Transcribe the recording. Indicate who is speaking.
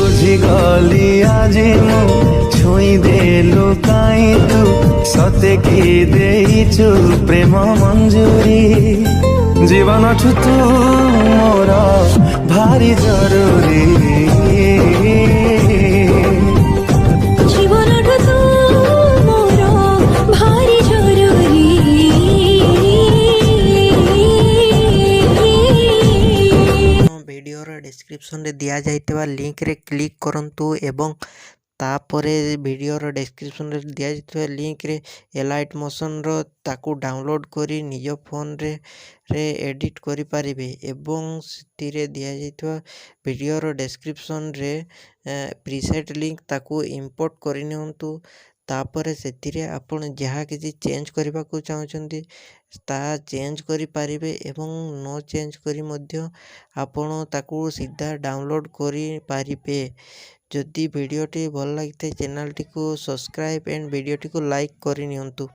Speaker 1: ବୁଝିଗଲି ଆଜି ମୁଁ ଛୁଇଁ ଦେଲୁ କାଇଁ ତୁ ସତେ କି ଦେଇଛୁ ପ୍ରେମ ମଞ୍ଜୁରୀ ଜୀବନଠୁ ତୁ ମୋର ଭାରି ଜରୁରୀ
Speaker 2: জীবনটা তো মোর ভারি জরুরি
Speaker 3: ভিডিওর ডেসক্রিপশন রে দিয়া যাইଥିବା লিঙ্ক রে ক্লিক করন্তু এবং तापरे वीडियोर डिस्क्रिप्शन रे दिया जाइଥିବା लिंक रे एलाइट मोशन रो ताकू डाउनलोड करी निज फोन रे एडिट करि परिबे एवं सितिरे दिया जाइଥିବା वीडियोर डिस्क्रिप्शन रे प्रीसेट लिंक ताकू इंपोर्ट करि नियंतु तापरे सेतिरे आपण जहाँ किसी चेंज करबा को चाहउछंती ता चेंज करि परिबे एवं नो चेंज करी मध्य आपण ताकू सीधा डाउनलोड करि परिबे जदि वीडियोटी भल लगी चैनल टी को सब्सक्राइब एंड वीडियोटी को लाइक करि नियंतु।